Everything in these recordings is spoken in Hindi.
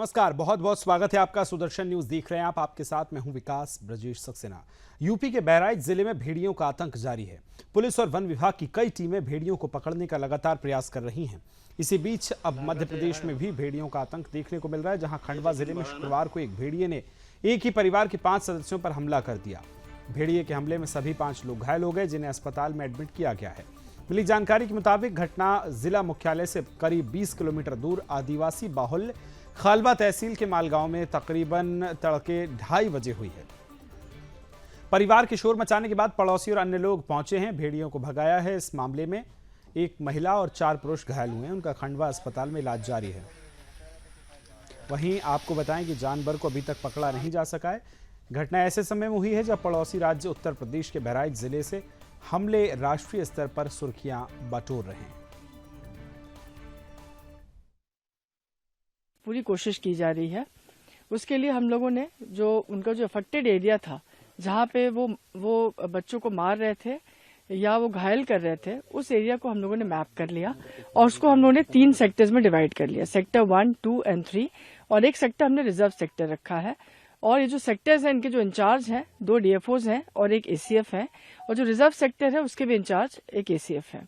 नमस्कार, बहुत बहुत स्वागत है आपका। सुदर्शन न्यूज देख रहे हैं आप। आपके साथ मैं हूं विकास ब्रजेश सक्सेना। यूपी के बहराइच जिले में भेड़ियों का आतंक जारी है। पुलिस और वन विभाग की कई टीमें भेड़ियों को पकड़ने का लगातार प्रयास कर रही हैं। इसी बीच अब मध्य प्रदेश में भी भेड़ियों का आतंक देखने को मिल रहा है, जहां खंडवा जिले में शुक्रवार को एक भेड़िए ने एक ही परिवार के 5 सदस्यों पर हमला कर दिया। भेड़िए के हमले में सभी 5 लोग घायल हो गए, जिन्हें अस्पताल में एडमिट किया गया है। मिली जानकारी के मुताबिक घटना जिला मुख्यालय से करीब 20 किलोमीटर दूर आदिवासी बाहुल्य खालवा तहसील के मालगांव में तकरीबन तड़के 2:30 बजे हुई है। परिवार के शोर मचाने के बाद पड़ोसी और अन्य लोग पहुंचे हैं, भेड़ियों को भगाया है। इस मामले में एक महिला और 4 पुरुष घायल हुए हैं, उनका खंडवा अस्पताल में इलाज जारी है। वहीं आपको बताएं कि जानवर को अभी तक पकड़ा नहीं जा सका है। घटना ऐसे समय में हुई है जब पड़ोसी राज्य उत्तर प्रदेश के बहराइच जिले से हमले राष्ट्रीय स्तर पर सुर्खियां बटोर रहे हैं। पूरी कोशिश की जा रही है। उसके लिए हम लोगों ने जो उनका जो अफेक्टेड एरिया था, जहाँ पे वो बच्चों को मार रहे थे या वो घायल कर रहे थे, उस एरिया को हम लोगों ने मैप कर लिया और उसको हम लोगों ने 3 सेक्टर्स में डिवाइड कर लिया, सेक्टर 1, 2 एंड 3, और एक सेक्टर हमने रिजर्व सेक्टर रखा है। और ये जो सेक्टर्स हैं, इनके जो इंचार्ज हैं 2 डीएफओज हैं और एक एसीएफ है, और जो रिजर्व सेक्टर है उसके भी इंचार्ज एक एसीएफ है।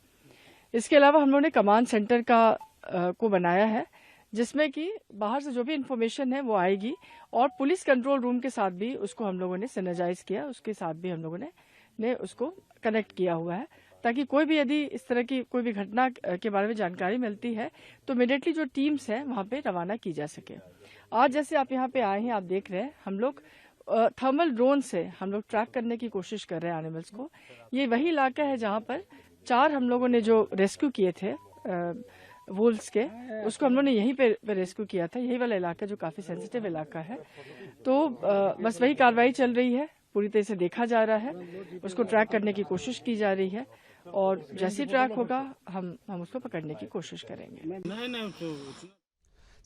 इसके अलावा हम लोगों ने कमांड सेंटर को बनाया है, जिसमें कि बाहर से जो भी इंफॉर्मेशन है वो आएगी, और पुलिस कंट्रोल रूम के साथ भी उसको हम लोगों ने सिनर्जाइज किया, उसके साथ भी हम लोगों ने उसको कनेक्ट किया हुआ है, ताकि कोई भी यदि इस तरह की कोई भी घटना के बारे में जानकारी मिलती है तो इमीडिएटली जो टीम्स हैं वहां पे रवाना की जा सके। आज जैसे आप यहाँ पे आए हैं, आप देख रहे हैं, हम लोग थर्मल ड्रोन से हम लोग ट्रैक करने की कोशिश कर रहे हैं एनिमल्स को। ये वही इलाका है जहाँ पर 4 हम लोगों ने जो रेस्क्यू किए थे वुल्व्स के, उसको हम लोगों ने यहीं पे रेस्क्यू किया था। यही वाला इलाका जो काफी सेंसिटिव इलाका है, तो बस वही कार्रवाई चल रही है, पूरी तरह से देखा जा रहा है, उसको ट्रैक करने की कोशिश की जा रही है, और जैसे ट्रैक होगा हम उसको पकड़ने की कोशिश करेंगे।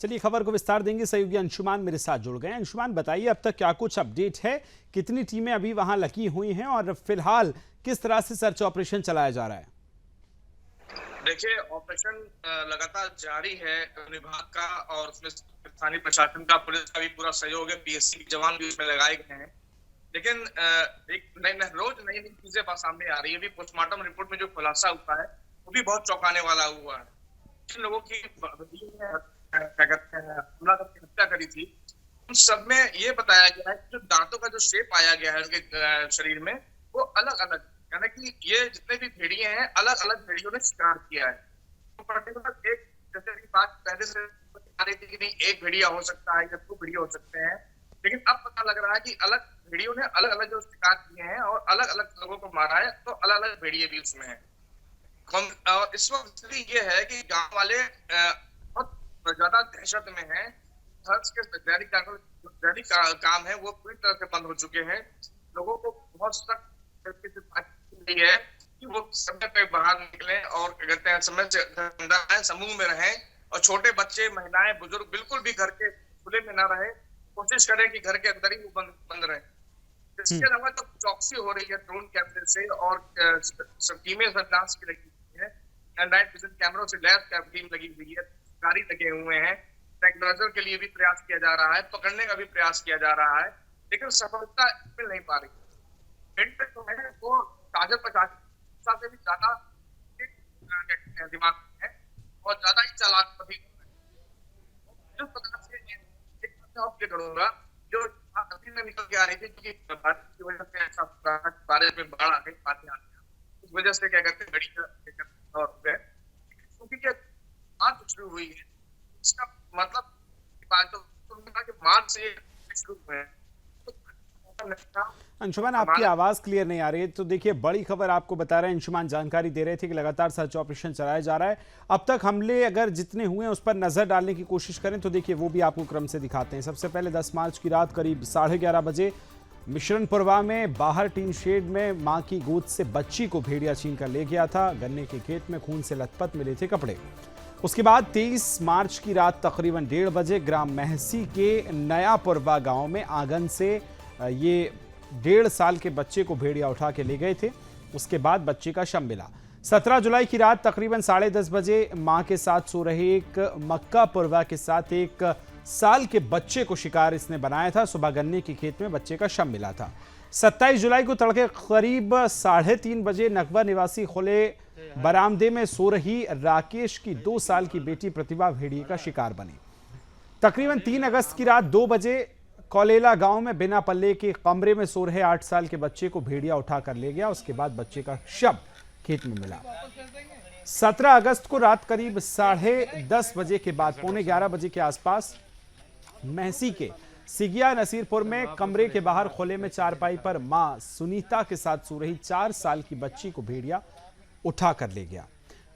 चलिए खबर को विस्तार देंगे, सहयोगी अंशुमान मेरे साथ जुड़ गए। अंशुमान, बताइए अब तक क्या कुछ अपडेट है, कितनी टीमें अभी वहां लगी हुई हैं और फिलहाल किस तरह से सर्च ऑपरेशन चलाया जा रहा है? देखिए, ऑपरेशन लगातार जारी है विभाग का, और उसमें स्थानीय प्रशासन का, पुलिस का भी पूरा सहयोग है, पीएससी के जवान भी उसमें लगाए गए हैं। लेकिन एक रोज नई नई चीजें सामने आ रही है। अभी पोस्टमार्टम रिपोर्ट में जो खुलासा हुआ है वो भी बहुत चौंकाने वाला हुआ है। जिन लोगों की हमला करके हत्या करी थी, उन सब में ये बताया गया है कि जो दांतों का जो शेप पाया गया है उनके शरीर में, वो अलग अलग, यानी कि ये जितने भी भेड़िए हैं अलग अलग भेड़ियों ने शिकार किया है। तो पर्टिकुलर एक, जैसे कि बात पहले से आ रही थी कि नहीं एक भेड़िया हो सकता है या 2 भेड़िए हो सकते हैं, लेकिन अब पता लग रहा है कि अलग भेड़ियों ने अलग अलग जो शिकार किए हैं और अलग अलग लोगों को मारा है, तो अलग अलग भेड़िए भी उसमें है। और इस वक्त स्थिति ये है कि गाँव वाले बहुत ज्यादा दहशत में है। सर्च के दैनिक काम है वो पूरी तरह से बंद हो चुके हैं। लोगों को बहुत सख्त तरीके से बात की है कि वो समय पे बाहर निकले और कहते हैं समय से समूह में रहें, और छोटे बच्चे, महिलाएं, बुजुर्ग बिल्कुल भी घर के खुले में ना रहे, कोशिश करें कि घर के अंदर ही वो बंद रहे। इसके अलावा तो चौकसी हो रही है ड्रोन कैमरे से, और टीमें सर्विलांस की लगी हुई है, नाइट विजन कैमरों से लैस टीम लगी हुई है, गाड़ी लगे हुए हैं, टेक्नोलॉजी के लिए भी प्रयास किया जा रहा है, पकड़ने का भी प्रयास किया जा रहा है, लेकिन सफलता मिल नहीं पा रही। जो है वो ताजा प्रशासन से भी ज्यादा दिमाग है और ज्यादा ही चालाक प्रतीत हो रहे हैं। जिस प्रकार से एक करूंगा, जो नदी में निकल के आ रही थी, क्योंकि बारिश की वजह से ऐसा बारिश में बाढ़ आ गई, पानी आ गया, उस वजह से क्या कहते हैं बड़ी क्योंकि बात शुरू हुई है, इसका मतलब मार्च से शुरू हुए हैं। अंशुमान, आपकी आवाज क्लियर नहीं आ रही है, तो देखिए बड़ी खबर आपको बता रहे हैं। अंशुमान जानकारी दे रहे थे कि लगातार सर्च ऑपरेशन चलाया जा रहा है। अब तक हमले अगर जितने हुए हैं उस पर नजर डालने की कोशिश करें तो देखिए वो भी आपको क्रम से दिखाते हैं। सबसे पहले 10 मार्च की रात करीब 11:30 बजे मिश्रणपुरवा में बाहर टीन शेड में मां की गोद से बच्ची को भेड़िया छीन कर ले गया था। गन्ने के खेत में खून से लथपथ मिले थे कपड़े। उसके बाद 23 मार्च की रात तकरीबन 1:30 बजे ग्राम महसी के नयापुरवा गांव में आंगन से ये 1.5 साल के बच्चे को भेड़िया उठा के ले गए थे। उसके बाद बच्चे का शव मिला। 17 जुलाई की रात तकरीबन 10:30 बजे मां के साथ सो रहे एक मक्का पुरवा के साथ एक साल के बच्चे को शिकार इसने बनाया था। सुबह गन्ने की खेत में बच्चे का शव मिला था। 27 जुलाई को तड़के करीब 3:30 बजे नकबा निवासी खुले बरामदे में सो रही राकेश की 2 साल की बेटी प्रतिभा भेड़िए का शिकार बनी। तकरीबन 3 अगस्त की रात 2 बजे कौलेला गांव में बिना पल्ले के कमरे में सो रहे 8 साल के बच्चे को भेड़िया उठाकर ले गया। उसके बाद बच्चे का शव खेत में मिला। 17 अगस्त को रात करीब 10:30 बजे के बाद 11:15 बजे के आसपास महसी के सिगिया नसीरपुर में कमरे के बाहर खुले में चारपाई पर मां सुनीता के साथ सो रही 4 साल की बच्ची को भेड़िया उठा कर ले गया।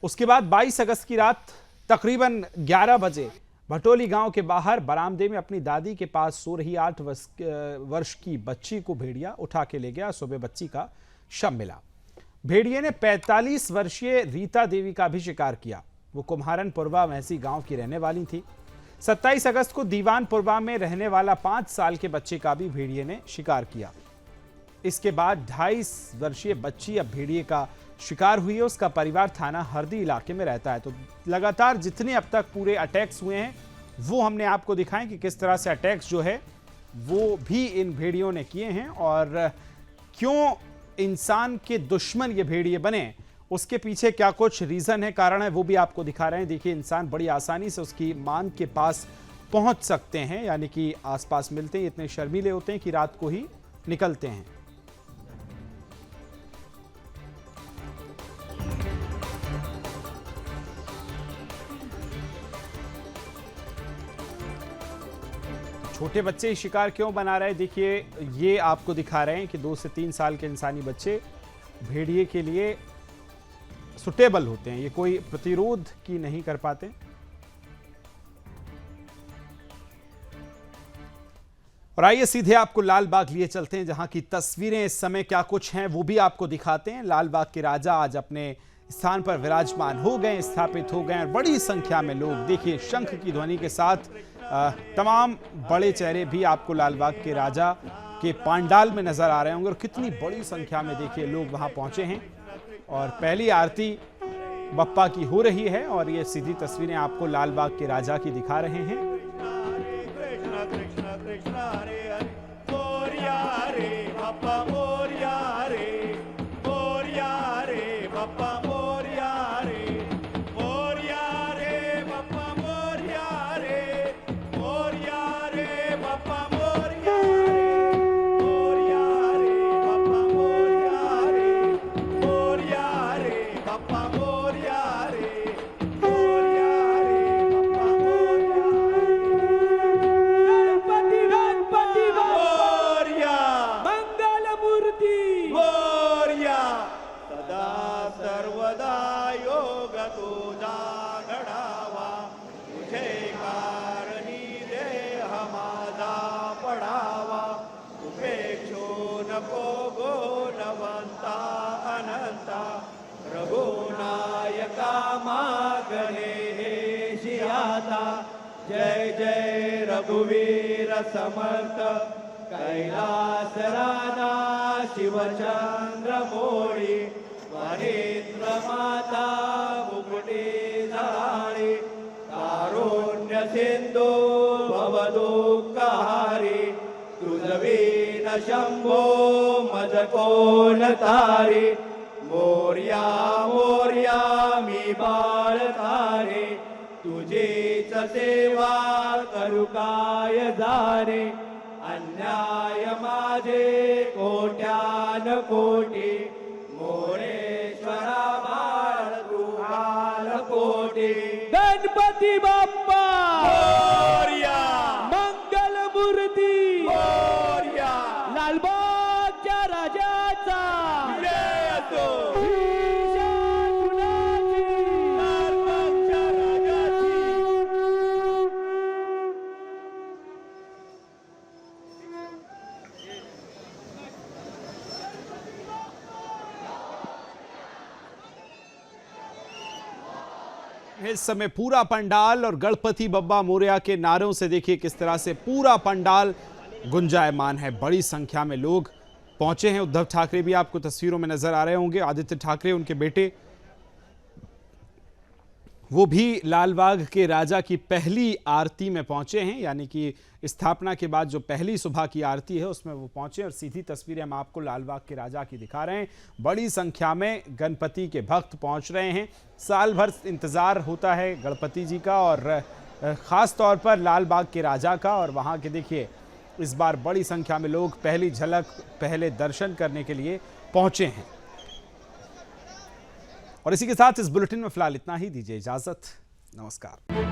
उसके बाद 22 अगस्त की रात तकरीबन 11 बजे भटोली गांव के बाहर बरामदे में अपनी दादी के पास सो रही 8 वर्ष की बच्ची को भेड़िया उठा के ले गया। सुबह बच्ची का शव मिला। भेड़िए ने 45 वर्षीय रीता देवी का भी शिकार किया। वो कुम्हारन पुरवा महसी गांव की रहने वाली थी। 27 अगस्त को दीवान पुरवा में रहने वाला 5 साल के बच्चे का भी भेड़िए ने शिकार किया। इसके बाद 2.5 वर्षीय बच्ची अब भेड़िए का शिकार हुई है। उसका परिवार थाना हरदी इलाके में रहता है। तो लगातार जितने अब तक पूरे अटैक्स हुए हैं वो हमने आपको दिखाएं कि किस तरह से अटैक्स जो है वो भी इन भेड़ियों ने किए हैं और क्यों इंसान के दुश्मन ये भेड़िए बने, उसके पीछे क्या कुछ रीजन है, कारण है, वो भी आपको दिखा रहे हैं। देखिए, इंसान बड़ी आसानी से उसकी मान के पास पहुंच सकते हैं, यानी कि आसपास मिलते हैं, इतने शर्मीले होते हैं कि रात को ही निकलते हैं। छोटे बच्चे शिकार क्यों बना रहे हैं, देखिए ये आपको दिखा रहे हैं कि 2 से 3 साल के इंसानी बच्चे भेड़िए के लिए सुटेबल होते हैं। ये कोई प्रतिरोध की नहीं कर पाते। और आइए सीधे आपको लाल बाग लिए चलते हैं, जहां की तस्वीरें इस समय क्या कुछ हैं वो भी आपको दिखाते हैं। लाल बाग के राजा आज अपने स्थान पर विराजमान हो गए, स्थापित हो गए और बड़ी संख्या में लोग, देखिए शंख की ध्वनि के साथ तमाम बड़े चेहरे भी आपको लालबाग के राजा के पांडाल में नजर आ रहे होंगे। और कितनी बड़ी संख्या में देखिए लोग वहां पहुंचे हैं और पहली आरती बप्पा की हो रही है। और ये सीधी तस्वीरें आपको लालबाग के राजा की दिखा रहे हैं। जय जय रघुवीर समर्थ कैलास राजा शिवचंद्र मोरी वरेंद्र माता मुकुटे धराणी कारुण्य सिंधु भवदुःखहारी तुझवीन शंभो मज कोण तारी मोर्या मोर्या मी बाळ तारे तुझीच सेवा करू काय जाणे अन्याय माझे कोट्यान कोटी मोरेश्वरा बाळ तुहाल कोटी गणपती बाप्पा मोरया मंगल मूर्ती मोरया लालबागच्या राजाचा जय असो इस समय पूरा पंडाल और गणपति बप्पा मोरया के नारों से देखिए किस तरह से पूरा पंडाल गुंजायमान है। बड़ी संख्या में लोग पहुंचे हैं। उद्धव ठाकरे भी आपको तस्वीरों में नजर आ रहे होंगे। आदित्य ठाकरे, उनके बेटे वो भी लालबाग के राजा की पहली आरती में पहुंचे हैं, यानी कि स्थापना के बाद जो पहली सुबह की आरती है उसमें वो पहुंचे। और सीधी तस्वीरें हम आपको लालबाग के राजा की दिखा रहे हैं। बड़ी संख्या में गणपति के भक्त पहुंच रहे हैं। साल भर इंतजार होता है गणपति जी का और ख़ास तौर पर लालबाग के राजा का। और वहाँ के देखिए इस बार बड़ी संख्या में लोग पहली झलक, पहले दर्शन करने के लिए पहुंचे हैं। और इसी के साथ इस बुलेटिन में फिलहाल इतना ही। दीजिए इजाजत, नमस्कार।